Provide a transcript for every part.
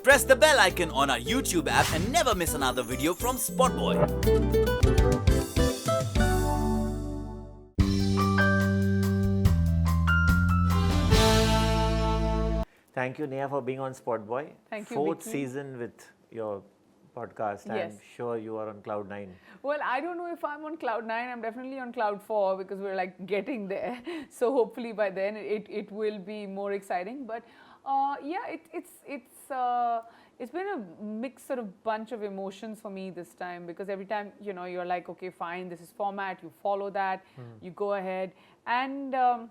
Press the bell icon on our YouTube app and never miss another video from SpotboyE. Thank you, Neha, for being on SpotboyE. Thank you, Fourth Vicky. season with your podcast. Yes. I'm sure you are on cloud 9. Well, I don't know if I'm on cloud 9. I'm definitely on cloud 4 because we're like getting there. So hopefully by then it will be more exciting. But yeah, it's been a mix sort of bunch of emotions for me this time, because every time, you know, you're like, okay, fine, this is format, you follow that, you go ahead. And a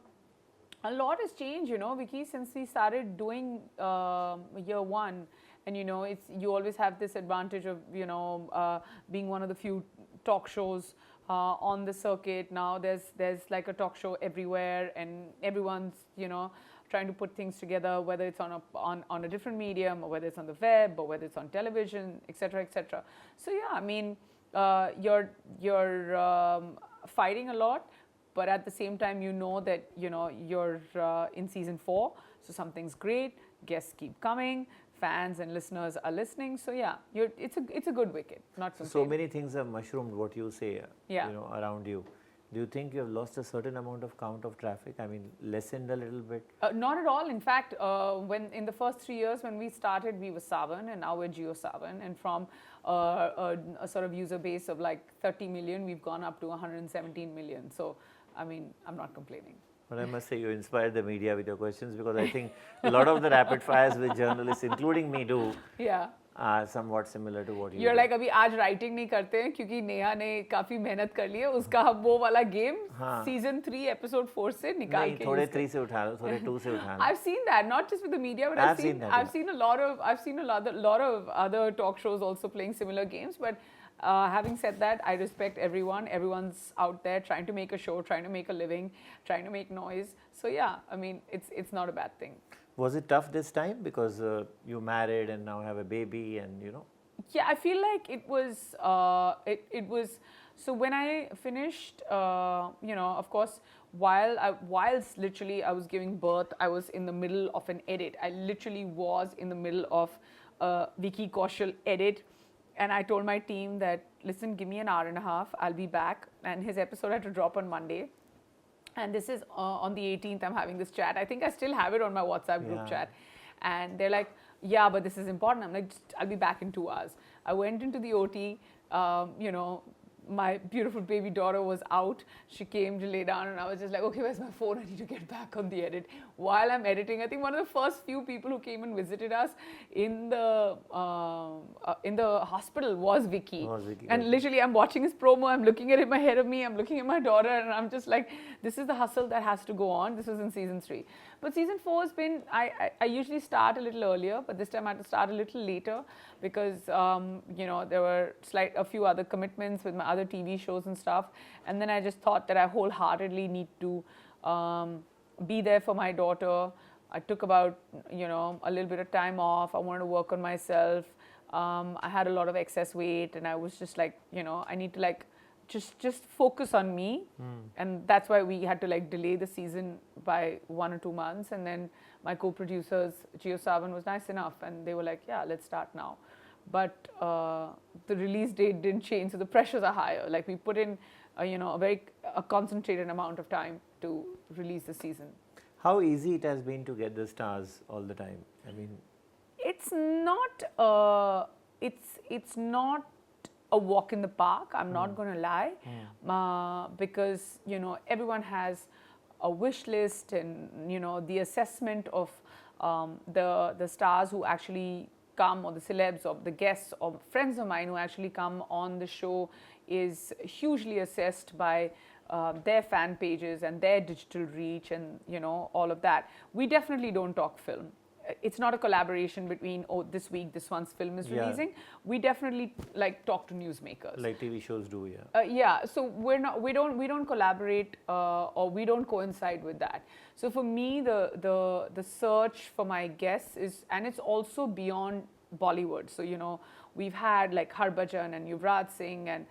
lot has changed, you know, Vicky, since we started doing year one. And, you know, you always have this advantage of, you know, being one of the few talk shows on the circuit. Now there's like a talk show everywhere, and everyone's, you know, trying to put things together, whether it's on a different medium, or whether it's on the web, or whether it's on television, etc., etc. So yeah, I mean, you're fighting a lot, but at the same time, you know that, you know, you're in season 4, so something's great. Guests keep coming. Fans and listeners are listening, so yeah, it's a good wicket. Not So many things have mushroomed, what you say, Yeah. you know, around you. Do you think you have lost a certain amount of count of traffic? I mean, lessened a little bit? Not at all. In fact, when in the first 3 years when we started, we were Savan, and now we're Jio7. And from a sort of user base of like 30 million, we've gone up to 117 million. So, I mean, I'm not complaining. But I must say, you inspired the media with your questions, because I think a lot of the rapid fires with journalists, including me, do Yeah. are somewhat similar to what you You're do. like, अभी आज writing नहीं करते हैं क्योंकि नेहा ने काफी मेहनत कर ली है, उसका वो वाला गेम season 3 episode 4 से निकाल नहीं, के थोड़े 3 से उठा लो, थोड़े 2 से उठा लो. I've seen that, not just with the media, but I've seen that, I've seen a lot of other talk shows also playing similar games. But having said that, I respect everyone. Everyone's out there trying to make a show, trying to make a living, trying to make noise. So yeah, I mean, it's not a bad thing. Was it tough this time, because you married and now have a baby, and you know? Yeah, I feel like it was. It was. So when I finished, you know, of course, whilst literally I was giving birth, I was in the middle of an edit. I literally was in the middle of a Vicky Kaushal edit, and I told my team that, listen, give me an hour and a half, I'll be back. And his episode had to drop on Monday. And this is on the 18th, I'm having this chat. I think I still have it on my WhatsApp group chat. And they're like, yeah, but this is important. I'm like, I'll be back in 2 hours. I went into the OT, you know, my beautiful baby daughter was out. She came to lay down, and I was just like, okay, where's my phone? I need to get back on the edit. While I'm editing, I think one of the first few people who came and visited us in the hospital was Vicky. And literally, I'm watching his promo. I'm looking at him ahead of me. I'm looking at my daughter, and I'm just like, this is the hustle that has to go on. This was in season 3. But season 4 has been, I usually start a little earlier, but this time I had to start a little later because, you know, there were a few other commitments with my other TV shows and stuff. And then I just thought that I wholeheartedly need to be there for my daughter. I took about, you know, a little bit of time off. I wanted to work on myself. I had a lot of excess weight, and I was just like, you know, I need to like just focus on me. And that's why we had to like delay the season by 1 or 2 months. And then my co-producers, Jio7, was nice enough, and they were like, yeah, let's start now. But the release date didn't change, so the pressures are higher. Like, we put in, you know, a concentrated amount of time to release the season. How easy it has been to get the stars all the time? I mean, it's not. It's not a walk in the park. I'm not going to lie, because, you know, everyone has a wish list, and, you know, the assessment of the stars who actually come, or the celebs, or the guests, or friends of mine who actually come on the show is hugely assessed by their fan pages and their digital reach, and, you know, all of that. We definitely don't talk film. It's not a collaboration between, oh, this week this one's film is releasing. We definitely like talk to newsmakers, like TV shows do, yeah. Yeah, so we don't collaborate, or we don't coincide with that. So for me, the search for my guests is, and it's also beyond Bollywood. So, you know, we've had like Harbhajan and Yuvraj Singh, and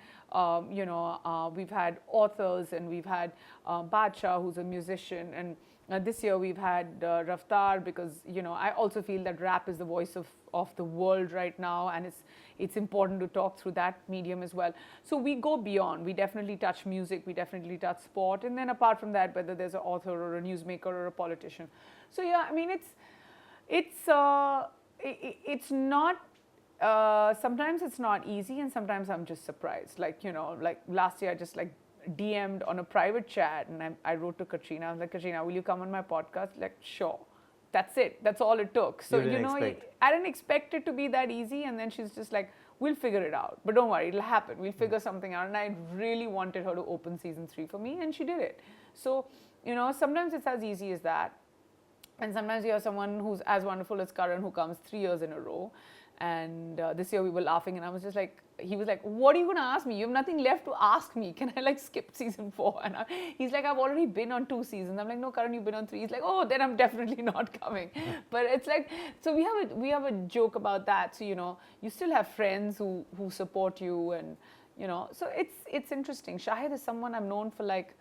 you know, we've had authors, and we've had Badshah, who's a musician, and This year we've had Raftar, because I also feel that rap is the voice of the world right now, and it's important to talk through that medium as well. So we go beyond. We definitely touch music, we definitely touch sport, and then apart from that, whether there's an author or a newsmaker or a politician. So yeah, I mean it's not. Sometimes it's not easy, and sometimes I'm just surprised. Like like last year, I just like DM'd on a private chat, and I wrote to Katrina. I was like, Katrina, will you come on my podcast? Like, sure. That's it. That's all it took. So I didn't expect it to be that easy, and then she's just like, we'll figure it out. But don't worry, it'll happen. We'll figure something out. And I really wanted her to open season 3 for me, and she did it. So sometimes it's as easy as that. And sometimes you have someone who's as wonderful as Karan, who comes 3 years in a row. And this year we were laughing, and I was just like, he was like, what are you going to ask me? You have nothing left to ask me. Can I like skip season 4? And he's like, I've already been on 2 seasons. I'm like, no, Karan, you've been on 3. He's like, oh, then I'm definitely not coming. But it's like, so we have a joke about that. So, you still have friends who support you, and, so it's interesting. Shahid is someone I've known for like,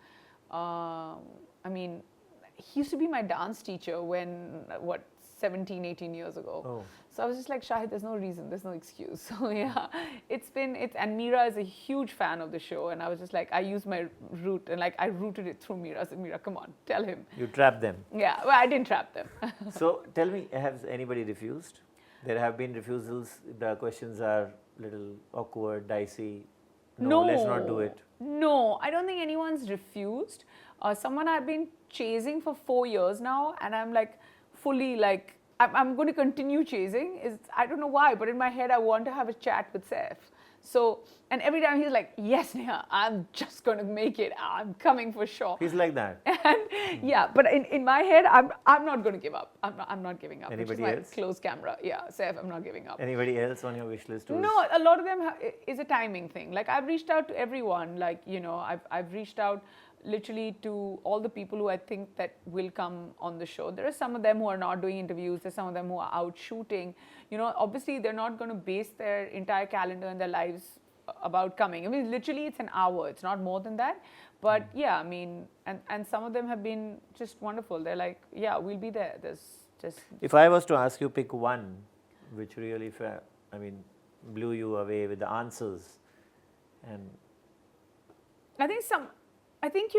he used to be my dance teacher when, 17, 18 years ago. Oh. So I was just like, Shahid, there's no reason, there's no excuse. So yeah, and Meera is a huge fan of the show, and I was just like, I used my route, and like I routed it through Meera. I said, Meera, come on, tell him. You trapped them. Yeah, well, I didn't trap them. So tell me, has anybody refused? There have been refusals. The questions are a little awkward, dicey. No, let's not do it. No, I don't think anyone's refused. Someone I've been chasing for 4 years now, and I'm like fully like, I'm going to continue chasing. I don't know why, but in my head I want to have a chat with Saif. So, and every time he's like, yes, Neha, I'm just going to make it. I'm coming for sure. He's like that. And yeah, but in my head, I'm not going to give up. I'm not giving up. Anybody which is else? My close camera. Yeah, Saif, I'm not giving up. Anybody else on your wish list? No, a lot of them is a timing thing. Like I've reached out to everyone. Like, I've reached out literally to all the people who I think that will come on the show. There are some of them who are not doing interviews. There's some of them who are out shooting. Obviously they're not going to base their entire calendar and their lives about coming. I mean, literally it's an hour. It's not more than that. But yeah, I mean, and some of them have been just wonderful. They're like, yeah, we'll be there. There's just... If I was to ask you, pick one which really, blew you away with the answers, and... I think,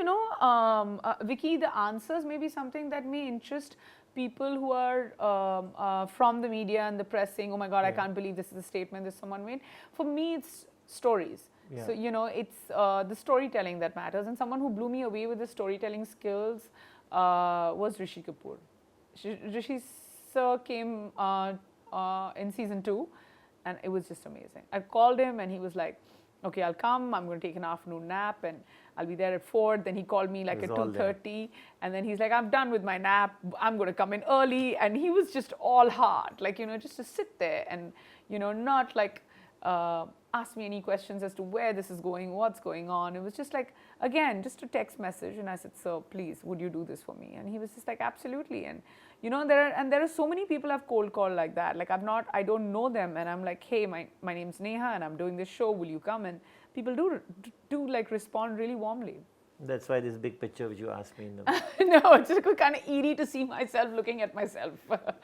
Vicky, the answers may be something that may interest people who are from the media and the press saying, oh my God, I can't believe this is a statement that someone made. For me, it's stories. Yeah. So, it's the storytelling that matters. And someone who blew me away with the storytelling skills was Rishi Kapoor. Rishi sir came in season 2, and it was just amazing. I called him, and he was like, okay, I'll come. I'm going to take an afternoon nap, and I'll be there at 4. Then he called me like at 2:30, and then he's like, I'm done with my nap. I'm going to come in early. And he was just all heart, like, just to sit there and, not like ask me any questions as to where this is going, what's going on. It was just like, again, just a text message. And I said, sir, please, would you do this for me? And he was just like, absolutely. And, there are so many people I've cold called like that. Like I don't know them. And I'm like, hey, my name's Neha, and I'm doing this show. Will you come? And people do like respond really warmly. That's why this big picture which you asked me in the... No, it's just kind of eerie to see myself looking at myself.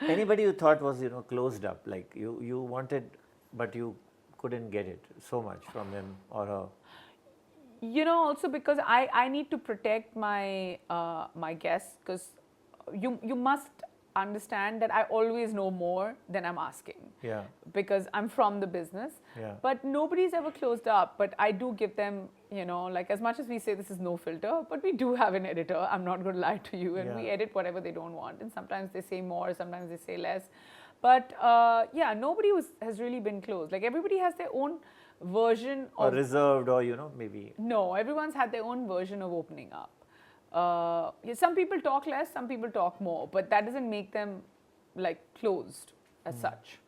Anybody you thought was, closed up, like you wanted, but you couldn't get it so much from him or her? Also because I need to protect my my guests, because you must understand that I always know more than I'm asking. Yeah. Because I'm from the business. Yeah. But nobody's ever closed up. But I do give them, like as much as we say this is no filter, but we do have an editor. I'm not going to lie to you. And we edit whatever they don't want. And sometimes they say more, sometimes they say less. But yeah, nobody has really been closed. Like everybody has their own version of... Or reserved, or maybe... No, everyone's had their own version of opening up. Some people talk less, some people talk more, but that doesn't make them like closed as such.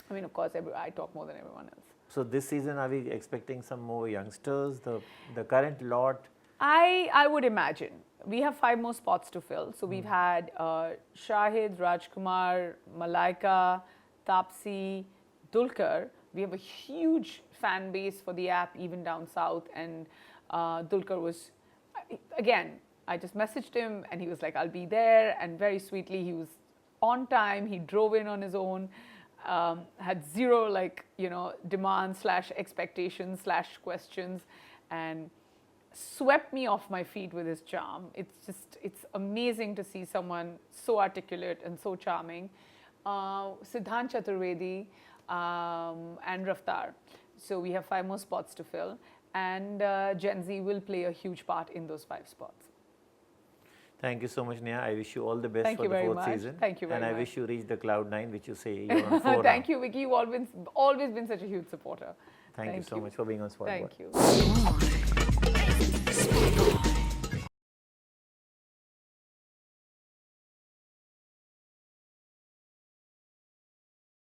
I mean, of course, I talk more than everyone else. So this season, are we expecting some more youngsters? The current lot? I would imagine. We have 5 more spots to fill. So we've had Shahid, Rajkumar, Malaika, Taapsee, Dulquer. We have a huge fan base for the app, even down south. And Dulquer was, again, I just messaged him and he was like, I'll be there. And very sweetly, he was on time. He drove in on his own, had zero demands / expectations / questions, and swept me off my feet with his charm. It's amazing to see someone so articulate and so charming. Siddhant Chaturvedi and Raftar. So we have 5 more spots to fill, and Gen Z will play a huge part in those 5 spots. Thank you so much, Neha. I wish you all the best Thank for you the very 4th much. season. Thank you very and much. I wish you reach the cloud 9, which you say you're on 4 Thank now. you, Vicky. You've always been such a huge supporter. Thank you so much for being on SpotboyE. Thank you.